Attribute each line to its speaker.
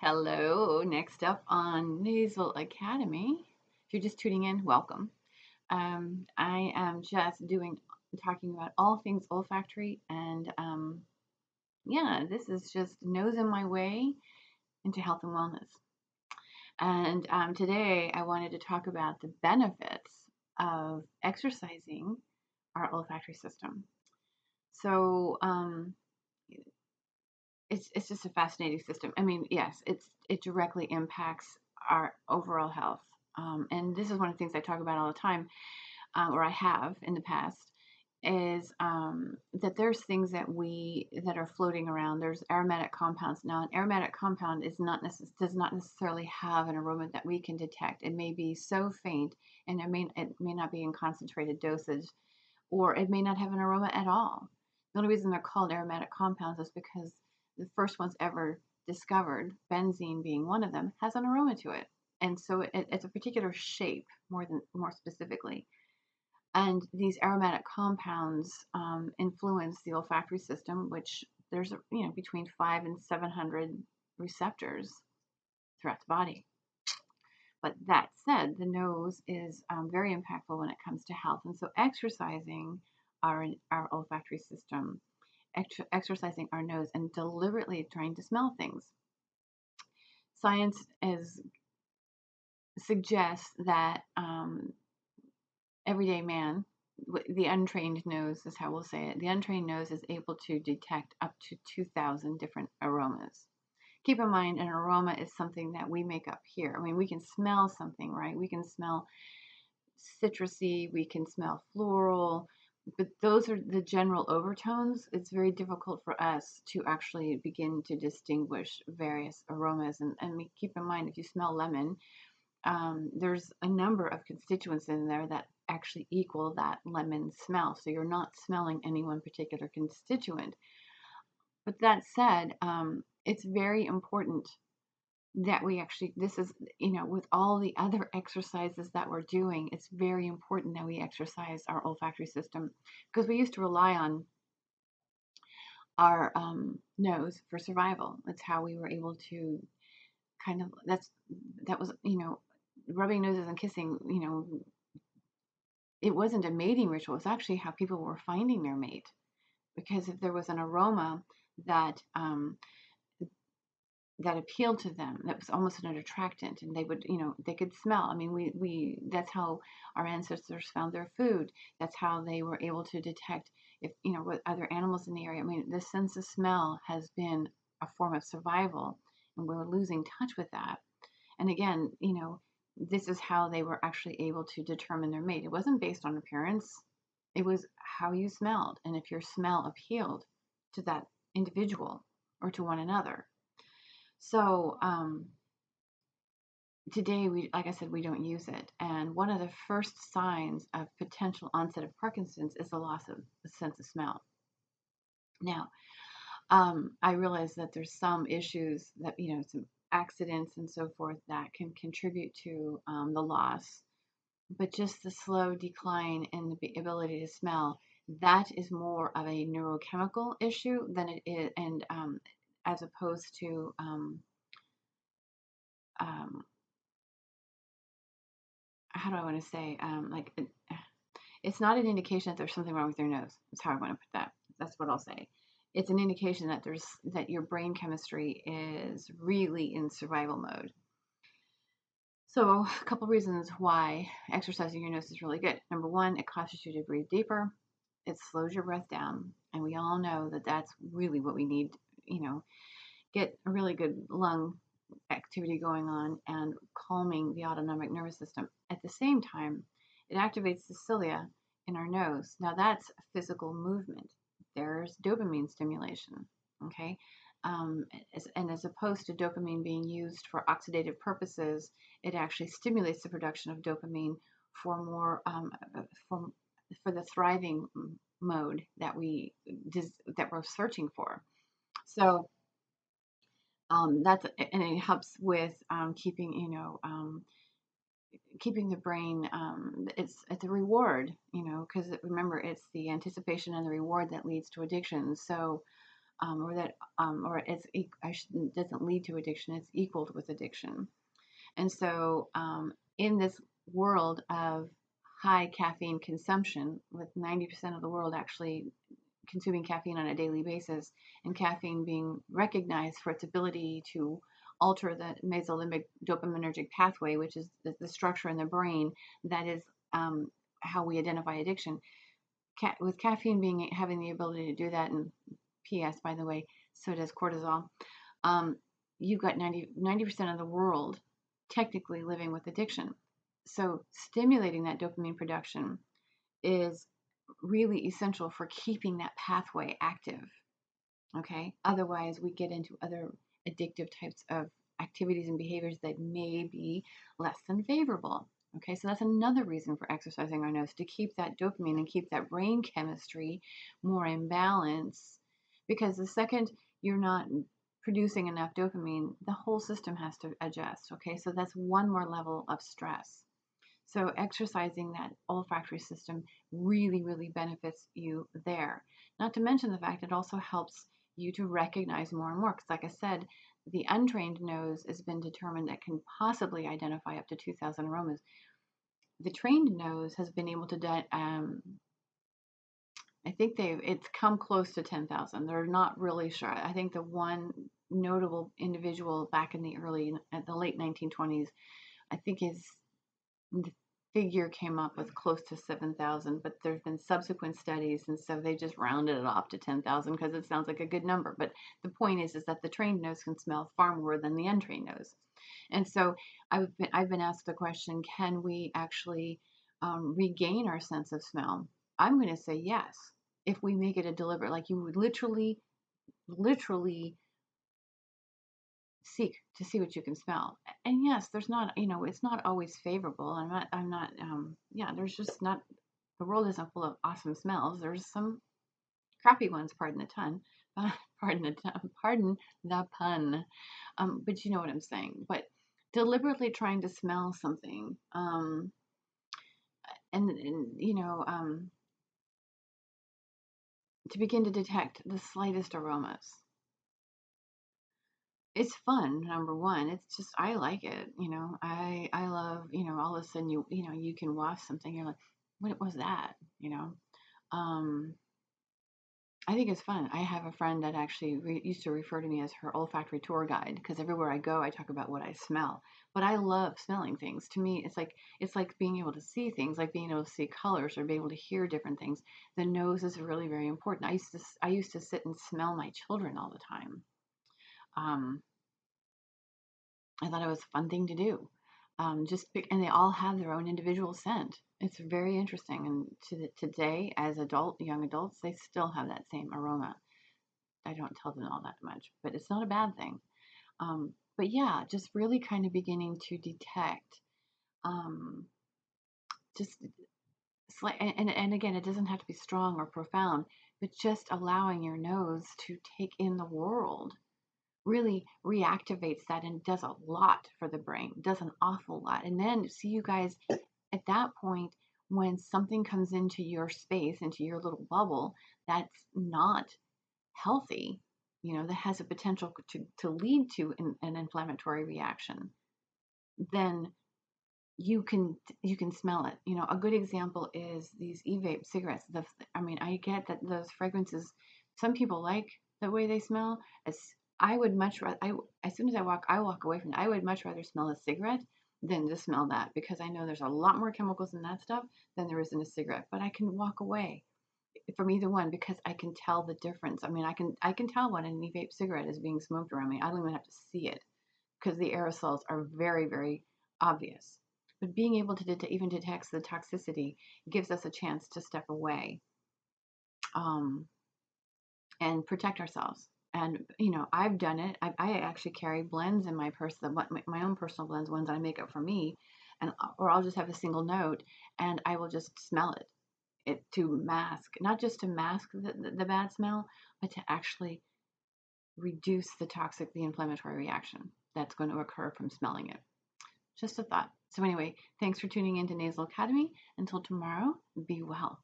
Speaker 1: Hello, next up on Nasal Academy. If you're just tuning in, welcome. I am just talking about all things olfactory, and yeah, this is just nose in my way into health and wellness. And today I wanted to talk about the benefits of exercising our olfactory system. So it's just a fascinating system. I mean, yes, it directly impacts our overall health. And this is one of the things I talk about all the time, or I have in the past, is that there's things that are floating around. There's aromatic compounds. Now, an aromatic compound does not necessarily have an aroma that we can detect. It may be so faint, and it may not be in concentrated dosage, or it may not have an aroma at all. The only reason they're called aromatic compounds is because the first ones ever discovered, benzene being one of them, has an aroma to it. And so it's a particular shape more specifically. And these aromatic compounds influence the olfactory system, which there's between 5 and 700 receptors throughout the body. But that said, the nose is very impactful when it comes to health. And so exercising our olfactory system, exercising our nose, and deliberately trying to smell things. Science suggests that everyday man, the untrained nose is how we'll say it, the untrained nose is able to detect up to 2,000 different aromas. Keep in mind, an aroma is something that we make up here. I mean, we can smell something, right? We can smell citrusy, we can smell floral, but those are the general overtones. It's very difficult for us to actually begin to distinguish various aromas. And keep in mind, if you smell lemon, there's a number of constituents in there that actually equal that lemon smell. So you're not smelling any one particular constituent. But that said, it's very important that we actually, this is, with all the other exercises that we're doing, it's very important that we exercise our olfactory system, because we used to rely on our nose for survival. That's how we were able to kind of, that was, rubbing noses and kissing, it wasn't a mating ritual. It's actually how people were finding their mate. Because if there was an aroma that that appealed to them, that was almost an attractant, and they would, they could smell. I mean, we that's how our ancestors found their food. That's how they were able to detect if, what other animals in the area. I mean, the sense of smell has been a form of survival, and we're losing touch with that. And again, this is how they were actually able to determine their mate. It wasn't based on appearance. It was how you smelled, and if your smell appealed to that individual or to one another. So today, like I said, we don't use it. And one of the first signs of potential onset of Parkinson's is the loss of the sense of smell. Now, I realize that there's some issues that, some accidents and so forth that can contribute to the loss, but just the slow decline in the ability to smell, that is more of a neurochemical issue than it is, and as opposed to um, how do I want to say, it's not an indication that there's something wrong with your nose. That's how I want to put that. That's what I'll say. It's an indication that your brain chemistry is really in survival mode. So a couple reasons why exercising your nose is really good. Number one, it causes you to breathe deeper. It slows your breath down, and we all know that that's really what we need. Get a really good lung activity going on and calming the autonomic nervous system. At the same time, it activates the cilia in our nose. Now, that's physical movement. There's dopamine stimulation, okay? And as opposed to dopamine being used for oxidative purposes, it actually stimulates the production of dopamine for more for the thriving mode that we're searching for. So and it helps with keeping the brain. It's a reward, because remember, it's the anticipation and the reward that leads to addiction. So doesn't lead to addiction. It's equaled with addiction. And so, in this world of high caffeine consumption, with 90% of the world actually consuming caffeine on a daily basis, and caffeine being recognized for its ability to alter the mesolimbic dopaminergic pathway, which is the structure in the brain that is how we identify addiction. With caffeine having the ability to do that, and P.S. by the way, so does cortisol. Um, you've got 90% of the world technically living with addiction. So stimulating that dopamine production is really essential for keeping that pathway active. Okay. Otherwise, we get into other addictive types of activities and behaviors that may be less than favorable. Okay. So that's another reason for exercising our nose, to keep that dopamine and keep that brain chemistry more in balance. Because the second you're not producing enough dopamine, the whole system has to adjust. Okay. So that's one more level of stress. So exercising that olfactory system really, really benefits you there. Not to mention the fact it also helps you to recognize more and more. Because, like I said, the untrained nose has been determined that can possibly identify up to 2,000 aromas. The trained nose has been able to, I think it's come close to 10,000. They're not really sure. I think the one notable individual back in at the late 1920s, I think the figure came up with close to 7,000, but there's been subsequent studies, and so they just rounded it off to 10,000 because it sounds like a good number. But the point is that the trained nose can smell far more than the untrained nose. And so I've been asked the question: can we actually regain our sense of smell? I'm going to say yes, if we make it a deliberate, like you would literally seek to see what you can smell. And yes, there's not, it's not always favorable. Yeah, there's just not, the world isn't full of awesome smells. There's some crappy ones, pardon the pun, pardon the pun. But you know what I'm saying. But deliberately trying to smell something, and to begin to detect the slightest aromas, it's fun. Number one, it's just, I like it. I love, all of a sudden you can waft something, you're like, what was that? um I think it's fun. I have a friend that actually used to refer to me as her olfactory tour guide, because everywhere I go I talk about what I smell. But I love smelling things. To me, it's like being able to see things, like being able to see colors or be able to hear different things. The nose is really very important. I used to sit and smell my children all the time. um I thought it was a fun thing to do. And they all have their own individual scent. It's very interesting. And today, as young adults, they still have that same aroma. I don't tell them all that much, but it's not a bad thing. But yeah, just really kind of beginning to detect, um, just and again, it doesn't have to be strong or profound, but just allowing your nose to take in the world really reactivates that and does a lot for the brain, does an awful lot. And then see, you guys, at that point, when something comes into your space, into your little bubble, that's not healthy, that has a potential to lead to an inflammatory reaction, then you can smell it. A good example is these e-vape cigarettes. I get that those fragrances, some people like the way they smell. As I would much rather, as soon as I walk away from it. I would much rather smell a cigarette than to smell that, because I know there's a lot more chemicals in that stuff than there is in a cigarette. But I can walk away from either one because I can tell the difference. I can tell when an e-vape cigarette is being smoked around me. I don't even have to see it, because the aerosols are very, very obvious. But being able to even detect the toxicity gives us a chance to step away, um, and protect ourselves. And I've done it. I actually carry blends in my purse, my own personal blends, ones that I make up for me, or I'll just have a single note, and I will just smell it to mask, not just to mask the bad smell, but to actually reduce the inflammatory reaction that's going to occur from smelling it. Just a thought. So anyway, thanks for tuning in to Nasal Academy. Until tomorrow, be well.